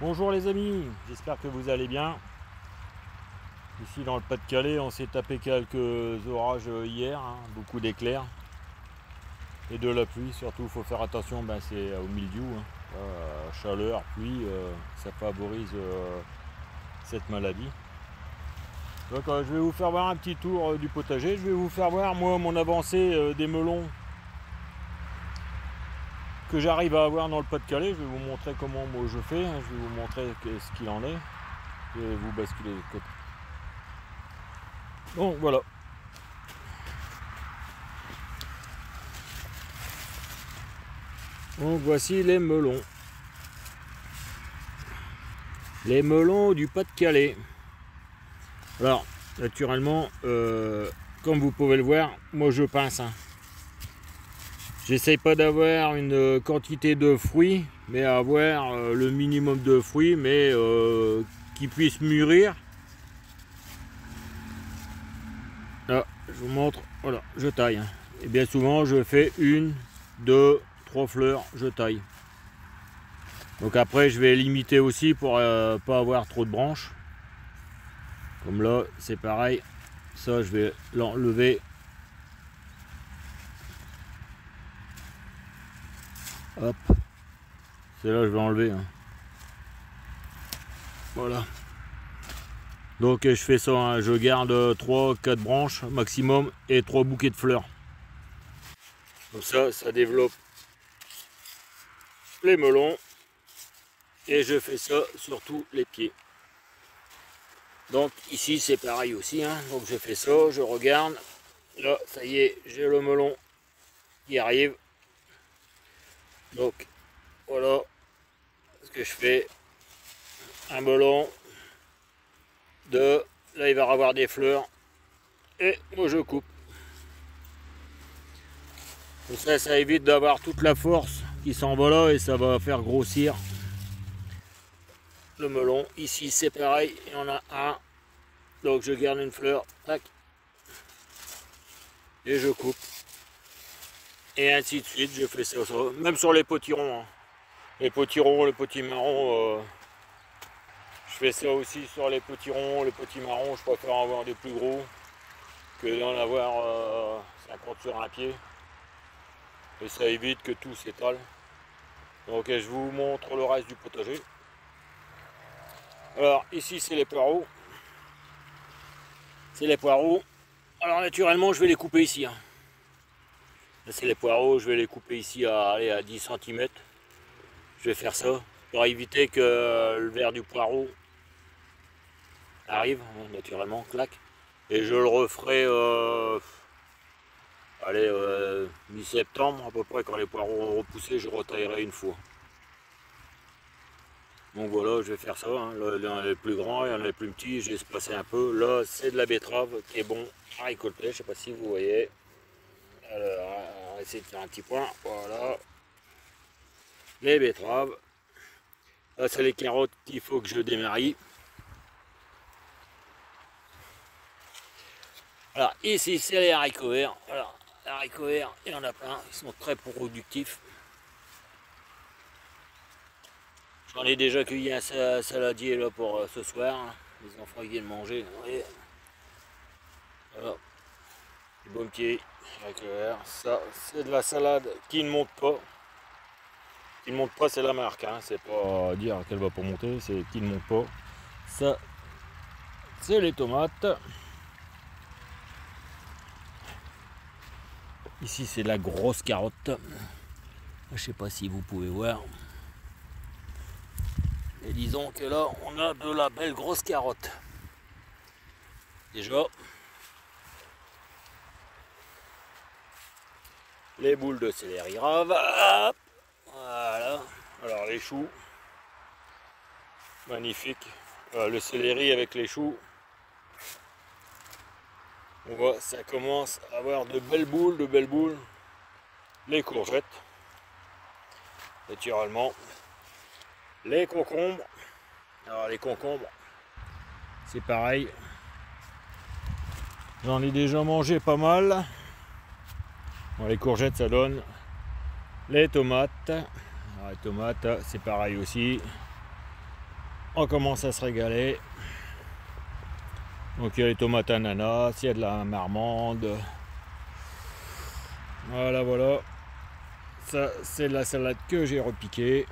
Bonjour les amis, j'espère que vous allez bien. Ici dans le Pas-de-Calais, on s'est tapé quelques orages hier, beaucoup d'éclairs et de la pluie. Surtout, il faut faire attention, c'est au mildiou, chaleur, pluie, ça favorise cette maladie. Donc je vais vous faire voir un petit tour du potager. Je vais vous faire voir moi mon avancée des melons que j'arrive à avoir dans le Pas-de-Calais. Je vais vous montrer comment moi je fais, je vais vous montrer ce qu'il en est. Je vais vous basculer de côté. Bon voilà. Donc voici les melons. Les melons du Pas-de-Calais. Alors naturellement, comme vous pouvez le voir, moi je pince. J'essaye pas d'avoir une quantité de fruits, mais avoir le minimum de fruits, mais qui puissent mûrir. Là, je vous montre, voilà, je taille. Et bien souvent, je fais 1, 2, 3 fleurs, je taille. Donc après, je vais limiter aussi pour pas avoir trop de branches. Comme là, c'est pareil. Ça, je vais l'enlever. Hop. C'est là, je vais enlever. Voilà. Donc je fais ça, je garde 3-4 branches maximum et 3 bouquets de fleurs. Comme ça développe les melons. Et je fais ça sur tous les pieds. Donc ici c'est pareil aussi. Donc je fais ça, je regarde. Là, ça y est, j'ai le melon qui arrive. Donc voilà ce que je fais. Un melon. 2, là il va avoir des fleurs et moi je coupe. Comme ça évite d'avoir toute la force qui s'en va là et ça va faire grossir le melon. Ici c'est pareil, il y en a un, donc je garde une fleur, tac, et je coupe. Et ainsi de suite, je fais ça, même sur les potirons. Les potirons, les petits marrons, je fais ça aussi sur les potirons, les petits marrons, je préfère en avoir des plus gros que d'en avoir 50 sur un pied. Et ça évite que tout s'étale. Donc je vous montre le reste du potager. Alors ici c'est les poireaux. C'est les poireaux. Alors naturellement je vais les couper ici. Là c'est les poireaux, je vais les couper ici à 10 cm. Je vais faire ça pour éviter que le verre du poireau arrive, naturellement, clac. Et je le referai mi-septembre à peu près, quand les poireaux ont repoussé, je retaillerai une fois. Donc voilà, je vais faire ça. Là, il y en a les plus grands, il y en a les plus petits, j'ai espacé un peu. Là, c'est de la betterave qui est bon à récolter, je ne sais pas si vous voyez. Alors, on va essayer de faire un petit point. Voilà. Les betteraves. Là, c'est les carottes qu'il faut que je démarie. Alors, ici, c'est les haricots verts. Alors, les haricots verts, il y en a plein, ils sont très productifs. J'en ai déjà cueilli un saladier là pour ce soir. Les enfants ils viennent manger. Voilà. Du bon petit haricots verts. Ça, c'est de la salade qui ne monte pas. Qui ne monte pas, c'est la marque. C'est pas dire qu'elle va pas monter, c'est qui ne monte pas. Ça, c'est les tomates. Ici, c'est de la grosse carotte. Je sais pas si vous pouvez voir. Et disons que là, on a de la belle grosse carotte. Déjà, les boules de céleri rave. Voilà. Alors les choux, magnifique. Le céleri avec les choux. On voit, ça commence à avoir de belles boules, Les courgettes, naturellement. Les concombres. Alors les concombres, c'est pareil. J'en ai déjà mangé pas mal. Bon, les courgettes, ça donne. Les tomates. Alors, les tomates, c'est pareil aussi. on commence à se régaler. Donc il y a les tomates ananas, il y a de la marmande. Voilà, voilà. Ça, c'est de la salade que j'ai repiquée.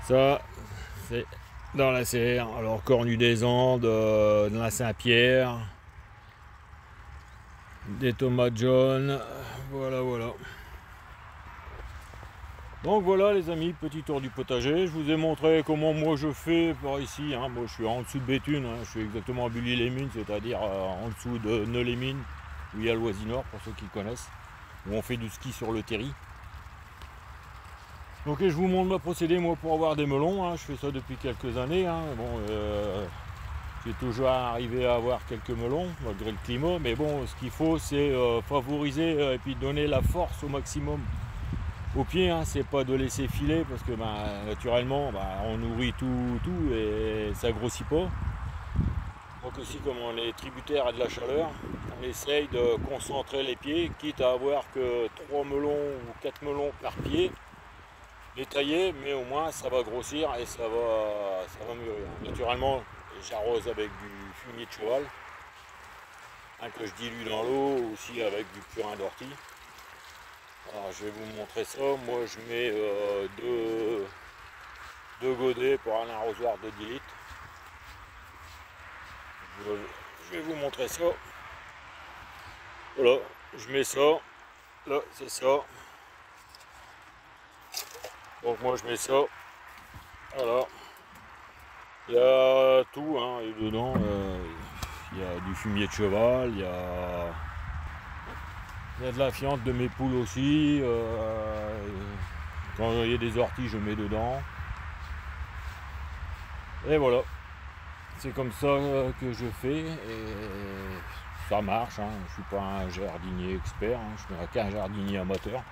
Ça, c'est dans la serre. Alors, cornu des Andes, de la Saint-Pierre, des tomates jaunes. Voilà, voilà. Donc voilà les amis, petit tour du potager. Je vous ai montré comment moi je fais par ici. Hein. Moi je suis en dessous de Béthune, hein. Je suis exactement à Bully-les-Mines, c'est-à-dire en dessous de Neux-les-Mines, où il y a le Loisy-Nord pour ceux qui connaissent, où on fait du ski sur le terri. Donc je vous montre ma procédé moi pour avoir des melons. Hein. Je fais ça depuis quelques années. Hein. Bon, j'ai toujours arrivé à avoir quelques melons malgré le climat, mais bon, ce qu'il faut c'est favoriser et puis donner la force au maximum au pied, hein, c'est pas de laisser filer parce que naturellement on nourrit tout et ça grossit pas. Donc aussi comme on est tributaire à de la chaleur, on essaye de concentrer les pieds, quitte à avoir que 3 melons ou 4 melons par pied, les tailler, mais au moins ça va grossir et ça va mûrir. Naturellement j'arrose avec du fumier de cheval, hein, que je dilue dans l'eau, aussi avec du purin d'ortie. Alors je vais vous montrer ça. Moi je mets deux godets pour un arrosoir de 10 litres. Je vais vous montrer ça. Voilà, je mets ça. Là c'est ça. Donc moi je mets ça. Voilà. Il y a tout, hein, et dedans il y a du fumier de cheval, il y a de la fiente de mes poules aussi. Quand il y a des orties, je mets dedans. Et voilà. C'est comme ça que je fais. Et ça marche. Hein. Je ne suis pas un jardinier expert. Hein. Je suis qu'un jardinier amateur.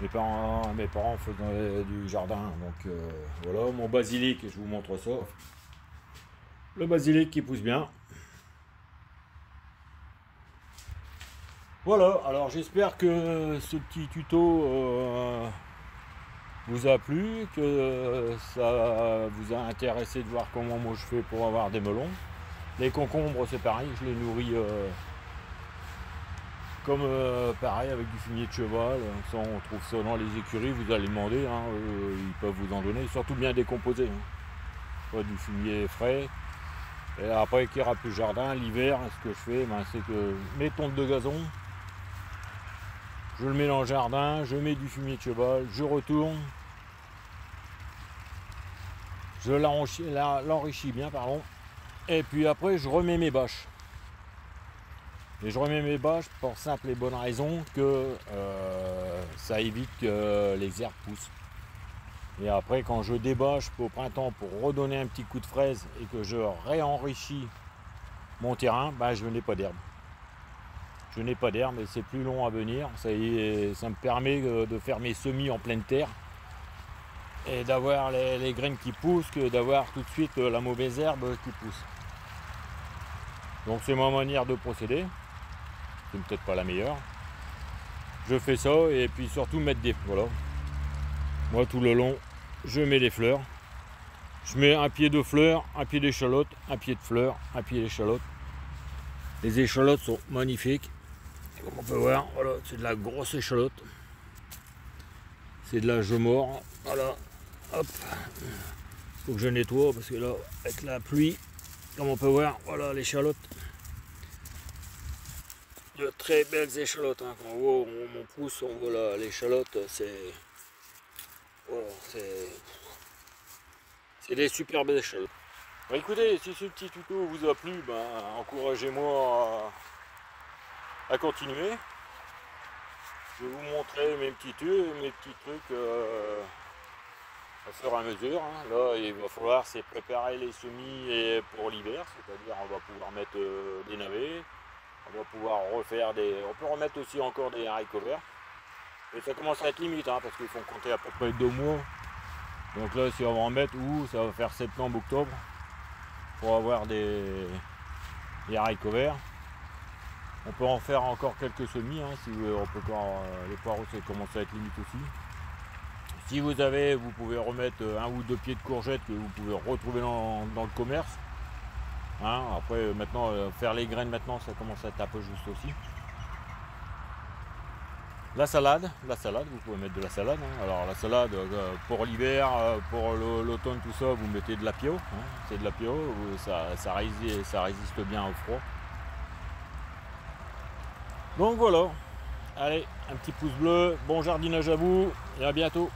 Mes parents faisaient du jardin. Donc voilà. Mon basilic, je vous montre ça. Le basilic qui pousse bien. Voilà, alors j'espère que ce petit tuto vous a plu, que ça vous a intéressé de voir comment moi je fais pour avoir des melons. Les concombres c'est pareil, je les nourris comme pareil avec du fumier de cheval. Ça, on trouve ça dans les écuries, vous allez demander, hein, ils peuvent vous en donner, surtout bien décomposé. Hein. Pas du fumier frais. Et après qu'il n'y aura plus de jardin, l'hiver, ce que je fais, c'est que mes tontes de gazon, je le mets dans le jardin, je mets du fumier de cheval, je retourne, je l'enrichis bien, pardon, et puis après je remets mes bâches. Et je remets mes bâches pour simple et bonne raison que ça évite que les herbes poussent. Et après quand je débâche au printemps pour redonner un petit coup de fraise et que je réenrichis mon terrain, je n'ai pas d'herbe. Je n'ai pas d'herbe et c'est plus long à venir. Ça me permet de faire mes semis en pleine terre et d'avoir les graines qui poussent que d'avoir tout de suite la mauvaise herbe qui pousse. Donc c'est ma manière de procéder. C'est peut-être pas la meilleure. Je fais ça et puis surtout mettre des... Voilà. Moi tout le long, je mets des fleurs. Je mets un pied de fleurs, un pied d'échalote, un pied de fleurs, un pied d'échalote. Les échalotes sont magnifiques. Comme on peut voir, voilà, c'est de la grosse échalote. C'est de la gemore. Voilà, hop. Faut que je nettoie parce que là, avec la pluie, comme on peut voir, voilà l'échalote. De très belles échalotes. Hein. Quand on voit mon pouce, on voit l'échalote, c'est. Voilà, c'est des superbes échalotes. Écoutez, si ce petit tuto vous a plu, encouragez-moi à continuer. Je vais vous montrer mes petits trucs à fur et à mesure. Hein. Là, il va falloir préparer les semis pour l'hiver, c'est-à-dire on va pouvoir mettre des navets, on va pouvoir refaire on peut remettre aussi encore des haricots verts. Et ça commence à être limite, hein, parce qu'il faut compter à peu près 2 mois. Donc là, si on va en mettre, ça va faire septembre, octobre, pour avoir des haricots verts. On peut en faire encore quelques semis, hein, si vous, on peut encore, les poireaux ça commence à être limite aussi. Si vous avez, vous pouvez remettre un ou deux pieds de courgettes que vous pouvez retrouver dans le commerce. Hein, après maintenant, faire les graines maintenant, ça commence à être un peu juste aussi. La salade, vous pouvez mettre de la salade. Hein. Alors la salade, pour l'hiver, pour l'automne, tout ça, vous mettez de la pio. Hein. C'est de la pio, ça résiste bien au froid. Donc voilà. Allez, un petit pouce bleu, bon jardinage à vous et à bientôt.